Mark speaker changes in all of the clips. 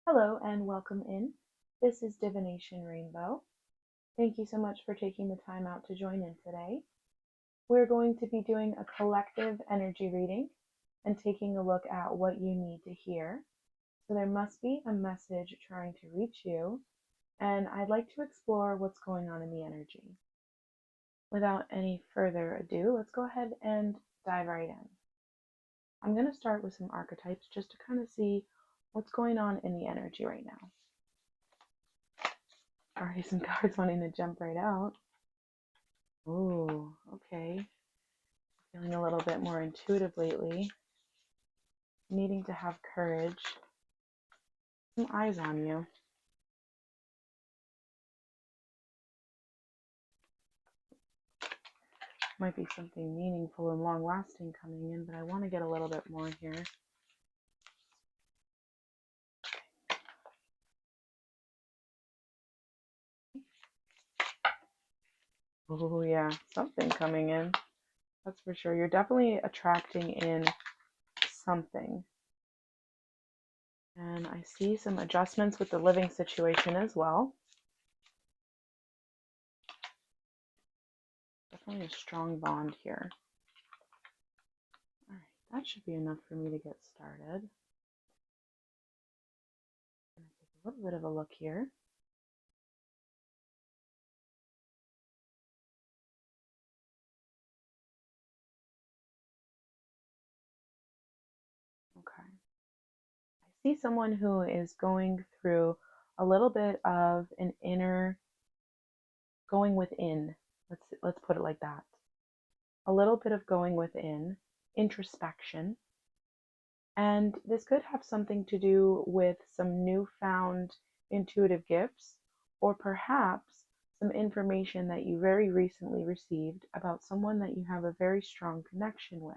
Speaker 1: Hello and welcome in. This is Divination Rainbow. Thank you so much for taking the time out to join in today. We're going to be doing a collective energy reading and taking a look at what you need to hear. So there must be a message trying to reach you, and I'd like to explore what's going on in the energy. Without any further ado, let's go ahead and dive right in. I'm going to start with some archetypes just to kind of see what's going on in the energy right now. Already some cards wanting to jump right out. Ooh, okay. Feeling a little bit more intuitive lately. Needing to have courage. Some eyes on you. Might be something meaningful and long-lasting coming in, but I want to get a little bit more here. Oh yeah, something coming in. That's for sure. You're definitely attracting in something. And I see some adjustments with the living situation as well. Definitely a strong bond here. All right, that should be enough for me to get started. I'm going to take a little bit of a look here. Okay. I see someone who is going through a little bit of an inner going within. Let's put it like that. A little bit of going within, introspection. And this could have something to do with some newfound intuitive gifts, or perhaps some information that you very recently received about someone that you have a very strong connection with.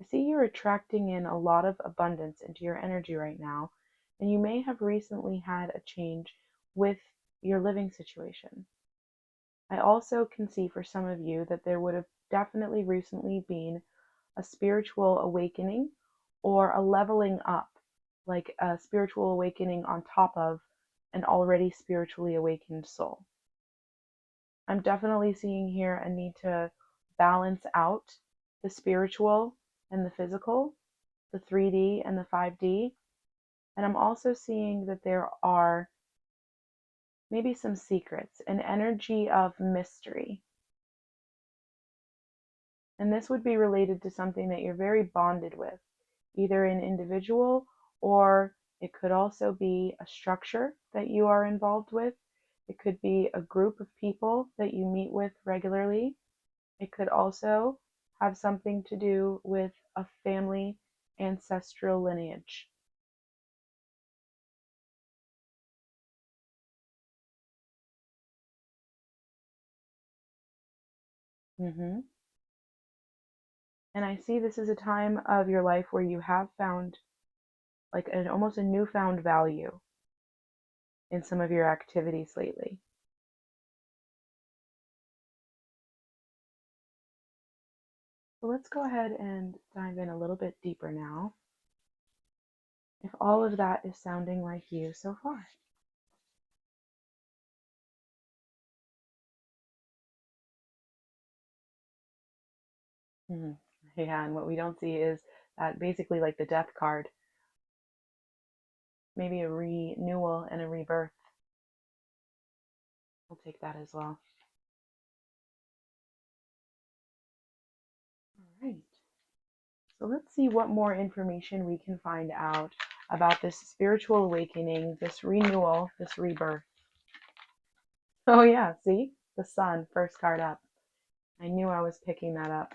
Speaker 1: I see you're attracting in a lot of abundance into your energy right now, and you may have recently had a change with your living situation. I also can see for some of you that there would have definitely recently been a spiritual awakening or a leveling up, like a spiritual awakening on top of an already spiritually awakened soul. I'm definitely seeing here a need to balance out the spiritual and the physical, the 3D and the 5D. And I'm also seeing that there are maybe some secrets, an energy of mystery. And this would be related to something that you're very bonded with, either an individual, or it could also be a structure that you are involved with. It could be a group of people that you meet with regularly. It could also have something to do with a family ancestral lineage. And I see this is a time of your life where you have found like almost a newfound value in some of your activities lately. So let's go ahead and dive in a little bit deeper now. If all of that is sounding like you so far. Yeah, and what we don't see is that basically like the death card, maybe a renewal and a rebirth. We'll take that as well. All right. So let's see what more information we can find out about this spiritual awakening, this renewal, this rebirth. Oh yeah, see? The sun, first card up. I knew I was picking that up.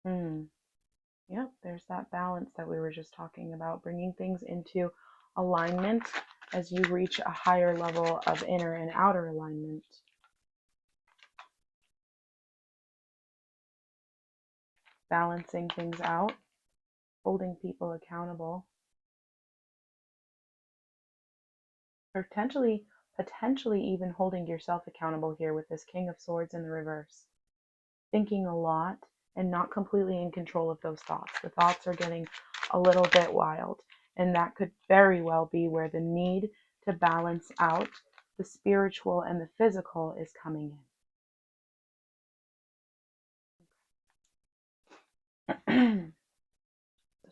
Speaker 1: Okay. Yep, there's that balance that we were just talking about, bringing things into alignment as you reach a higher level of inner and outer alignment. Balancing things out, holding people accountable, potentially potentially even holding yourself accountable here with this King of Swords in the reverse. Thinking a lot and not completely in control of those thoughts. The thoughts are getting a little bit wild, and that could very well be where the need to balance out the spiritual and the physical is coming in.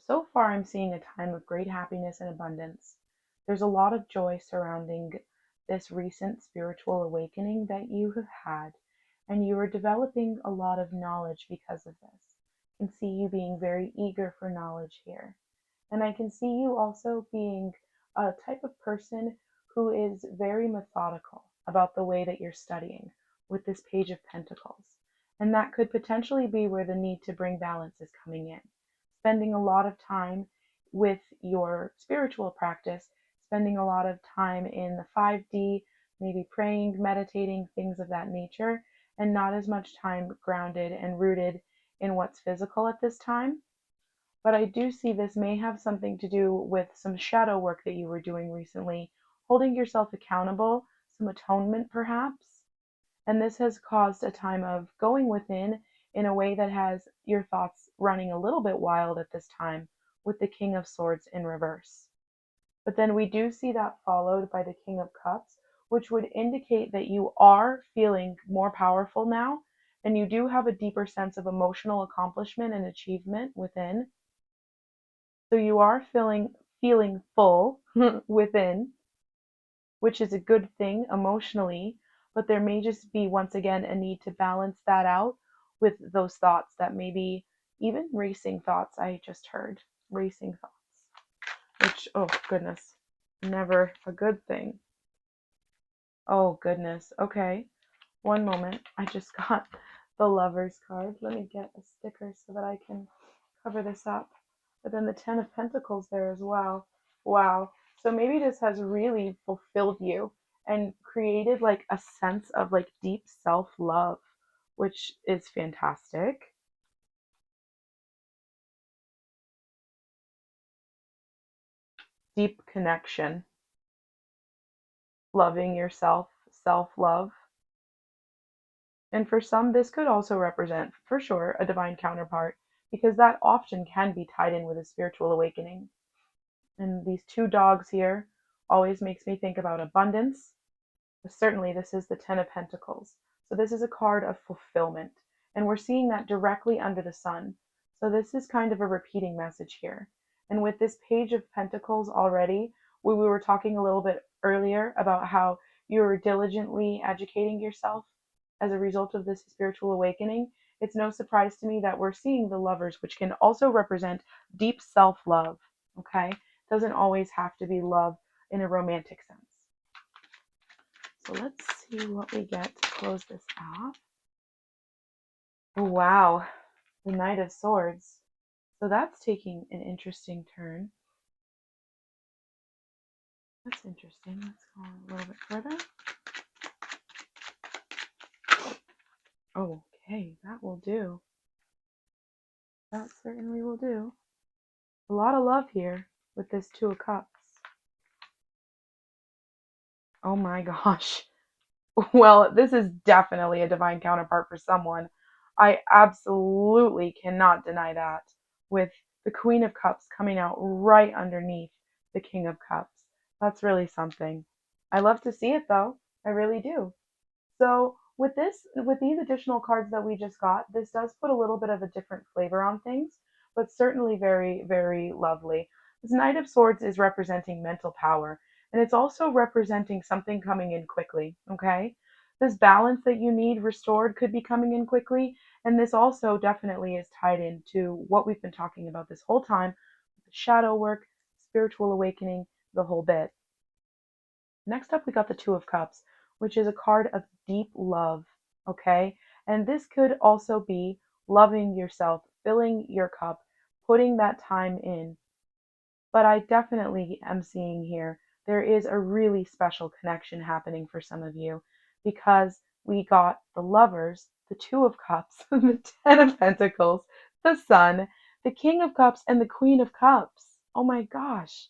Speaker 1: So far, I'm seeing a time of great happiness and abundance. There's a lot of joy surrounding this recent spiritual awakening that you have had, and you are developing a lot of knowledge because of this. I can see you being very eager for knowledge here. And I can see you also being a type of person who is very methodical about the way that you're studying with this Page of Pentacles. And that could potentially be where the need to bring balance is coming in. Spending a lot of time with your spiritual practice, spending a lot of time in the 5D, maybe praying, meditating, things of that nature, and not as much time grounded and rooted in what's physical at this time. But I do see this may have something to do with some shadow work that you were doing recently, holding yourself accountable, some atonement perhaps. And this has caused a time of going within in a way that has your thoughts running a little bit wild at this time with the King of Swords in reverse. But then we do see that followed by the King of Cups, which would indicate that you are feeling more powerful now, and you do have a deeper sense of emotional accomplishment and achievement within. So you are feeling full within, which is a good thing emotionally, but there may just be once again a need to balance that out with those thoughts that maybe even racing thoughts. I just heard racing thoughts, which, oh goodness, never a good thing. Oh goodness. Okay. One moment. I just got the Lovers card. Let me get a sticker so that I can cover this up. But then the Ten of Pentacles there as well. Wow. So maybe this has really fulfilled you and created like a sense of like deep self-love, which is fantastic. Deep connection, loving yourself, self-love. And for some, this could also represent, for sure, a divine counterpart, because that often can be tied in with a spiritual awakening. And these two dogs here always makes me think about abundance. Certainly, this is the Ten of Pentacles. So this is a card of fulfillment. And we're seeing that directly under the sun. So this is kind of a repeating message here. And with this Page of Pentacles already, we were talking a little bit earlier about how you're diligently educating yourself as a result of this spiritual awakening. It's no surprise to me that we're seeing the Lovers, which can also represent deep self-love. Okay? It doesn't always have to be love in a romantic sense. So let's see what we get to close this off. Oh, wow. The Knight of Swords. So that's taking an interesting turn. That's interesting. Let's go a little bit further. Okay, that will do. That certainly will do. A lot of love here with this Two of Cups. Oh my gosh. Well, this is definitely a divine counterpart for someone. I absolutely cannot deny that, with the Queen of Cups coming out right underneath the King of Cups. That's really something. I love to see it though. I really do. So with these additional cards that we just got, this does put a little bit of a different flavor on things, but certainly very, very lovely. This Knight of Swords is representing mental power, and it's also representing something coming in quickly, okay? This balance that you need restored could be coming in quickly, and this also definitely is tied into what we've been talking about this whole time, the shadow work, spiritual awakening, the whole bit. Next up, we got the Two of Cups, which is a card of deep love, okay? And this could also be loving yourself, filling your cup, putting that time in. But I definitely am seeing here there is a really special connection happening for some of you, because we got the Lovers, the Two of Cups, the Ten of Pentacles, the Sun, the King of Cups, and the Queen of Cups. Oh my gosh.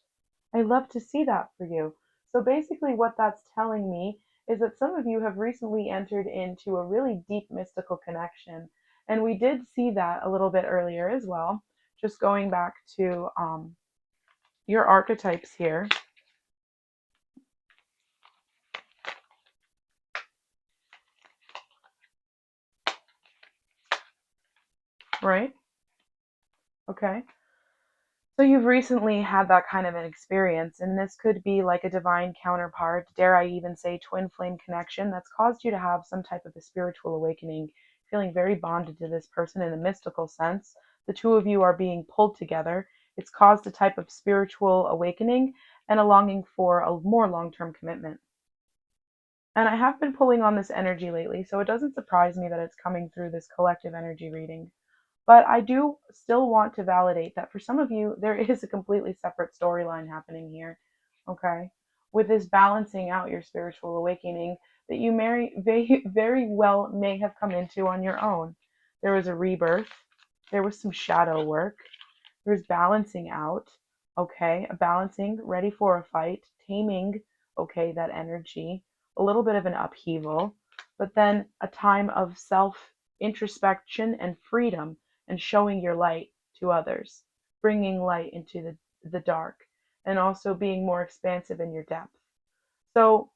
Speaker 1: I love to see that for you. So basically, what that's telling me is that some of you have recently entered into a really deep mystical connection. And we did see that a little bit earlier as well. Just going back to your archetypes here, right? Okay. So you've recently had that kind of an experience, and this could be like a divine counterpart, dare I even say twin flame connection, that's caused you to have some type of a spiritual awakening, feeling very bonded to this person in a mystical sense. The two of you are being pulled together. It's caused a type of spiritual awakening and a longing for a more long-term commitment. And I have been pulling on this energy lately, so it doesn't surprise me that it's coming through this collective energy reading. But I do still want to validate that for some of you, there is a completely separate storyline happening here, okay? With this balancing out your spiritual awakening that you very well may have come into on your own. There was a rebirth, there was some shadow work, there's balancing out, okay? A balancing, ready for a fight, taming, okay, that energy, a little bit of an upheaval, but then a time of self introspection and freedom and showing your light to others, bringing light into the dark, and also being more expansive in your depth. So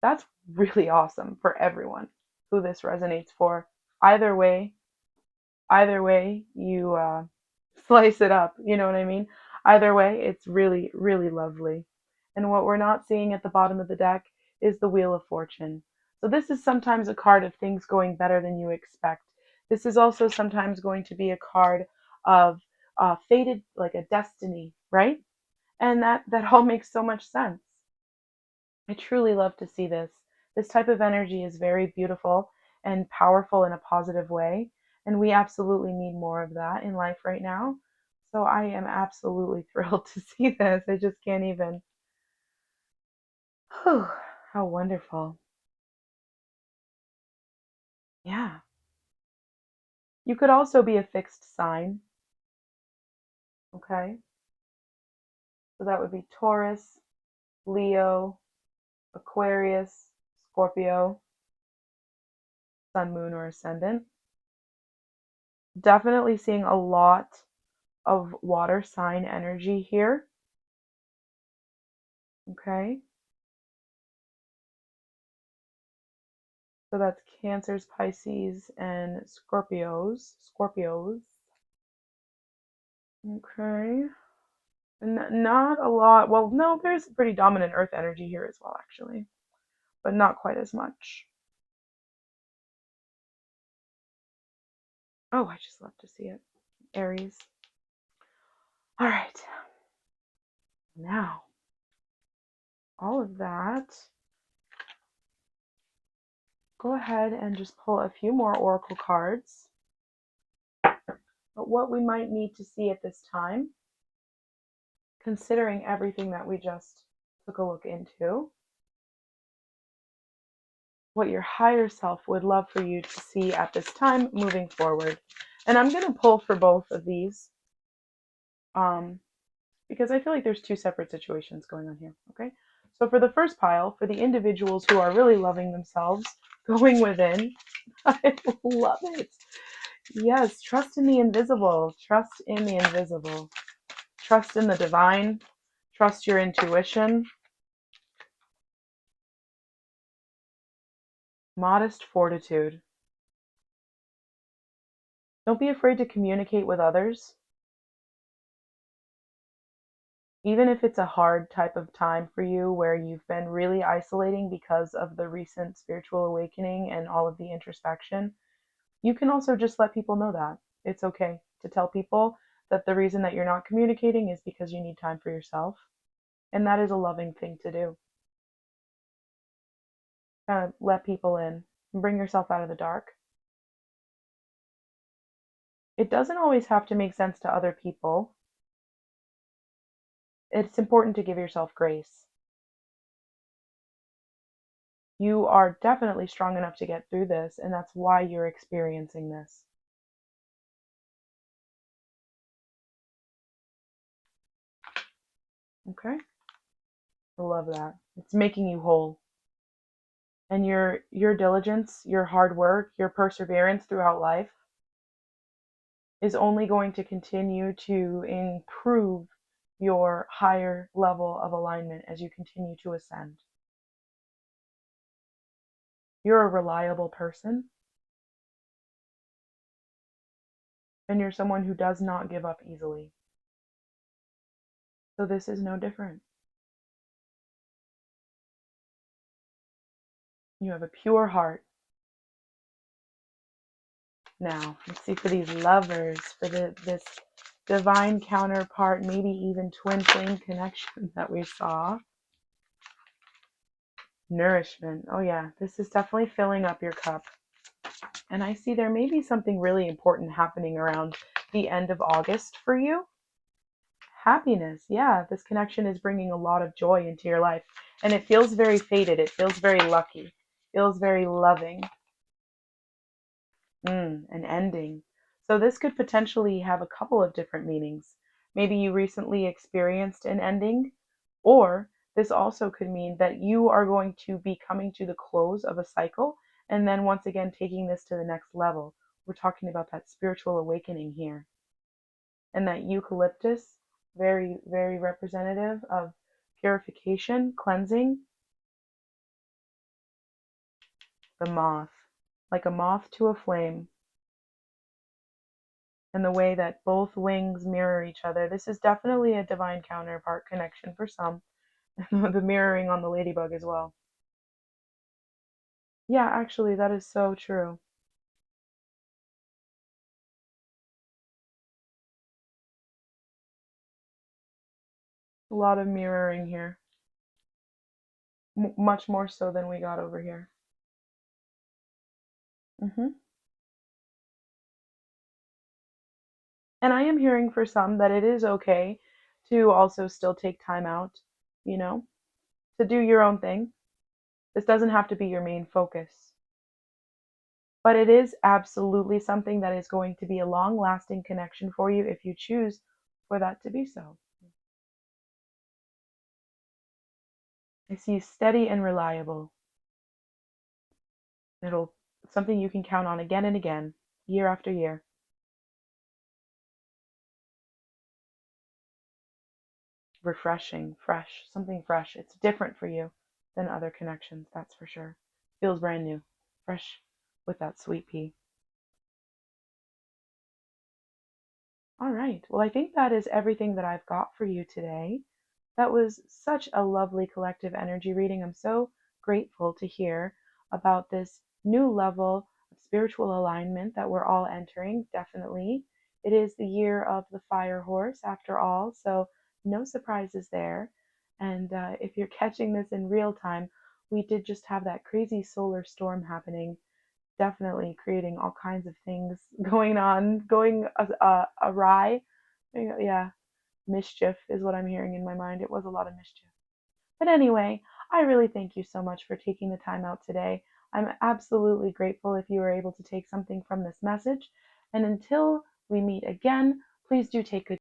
Speaker 1: that's really awesome for everyone who this resonates for. Either way, either way you slice it up, you know what I mean? Either way, it's really, really lovely. And what we're not seeing at the bottom of the deck is the Wheel of Fortune. So this is sometimes a card of things going better than you expect. This is also sometimes going to be a card of fated, like a destiny, right? And that all makes so much sense. I truly love to see this. This type of energy is very beautiful and powerful in a positive way, and we absolutely need more of that in life right now. So I am absolutely thrilled to see this. I just can't even. Whew, how wonderful. Yeah. You could also be a fixed sign, okay? So that would be Taurus, Leo, Aquarius, Scorpio, Sun, Moon, or Ascendant. Definitely seeing a lot of water sign energy here. Okay, so that's Cancers, Pisces, and Scorpios. Scorpios. Okay, and not a lot. Well, no, there's pretty dominant Earth energy here as well, actually, but not quite as much. Oh, I just love to see it. Aries. All right, now all of that. Go ahead and just pull a few more oracle cards. But what we might need to see at this time, considering everything that we just took a look into, what your higher self would love for you to see at this time moving forward. And I'm going to pull for both of these um, because I feel like there's two separate situations going on here. Okay. So for the first pile, for the individuals who are really loving themselves, going within, I love it. Yes, trust in the invisible. Trust in the invisible. Trust in the divine. Trust your intuition. Modest fortitude. Don't be afraid to communicate with others, even if it's a hard type of time for you where you've been really isolating because of the recent spiritual awakening and all of the introspection. You can also just let people know that it's okay to tell people that the reason that you're not communicating is because you need time for yourself. And that is a loving thing to do. Kind of let people in and bring yourself out of the dark. It doesn't always have to make sense to other people. It's important to give yourself grace. You are definitely strong enough to get through this, and that's why you're experiencing this. Okay? I love that. It's making you whole. And your diligence, your hard work, your perseverance throughout life is only going to continue to improve your higher level of alignment as you continue to ascend. You're a reliable person, and you're someone who does not give up easily. So this is no different. You have a pure heart. Now, let's see for these lovers, for this divine counterpart, maybe even twin flame connection that we saw. Nourishment. Oh yeah, this is definitely filling up your cup. And I see there may be something really important happening around the end of August for you. Happiness. Yeah, this connection is bringing a lot of joy into your life. And it feels very fated. It feels very lucky. It feels very loving. An ending. So this could potentially have a couple of different meanings. Maybe you recently experienced an ending, or this also could mean that you are going to be coming to the close of a cycle and then once again taking this to the next level. We're talking about that spiritual awakening here. And that eucalyptus, very, very representative of purification, cleansing. The moth, like a moth to a flame, and the way that both wings mirror each other. This is definitely a divine counterpart connection for some. The mirroring on the ladybug as well. Yeah, actually, that is so true. A lot of mirroring here. Much more so than we got over here. hmm And I am hearing for some that it is okay to also still take time out, you know, to do your own thing. This doesn't have to be your main focus. But it is absolutely something that is going to be a long lasting connection for you if you choose for that to be so. I see steady and reliable. It'll something you can count on again and again, year after year. Refreshing, fresh, something fresh. It's different for you than other connections, that's for sure. Feels brand new, fresh with that sweet pea. All right. Well, I think that is everything that I've got for you today. That was such a lovely collective energy reading. I'm so grateful to hear about this new level of spiritual alignment that we're all entering, definitely. It is the year of the fire horse, after all, so no surprises there. And if you're catching this in real time, we did just have that crazy solar storm happening, definitely creating all kinds of things going on, going awry. Yeah, mischief is what I'm hearing in my mind. It was a lot of mischief. But anyway, I really thank you so much for taking the time out today. I'm absolutely grateful if you were able to take something from this message. And until we meet again, please do take good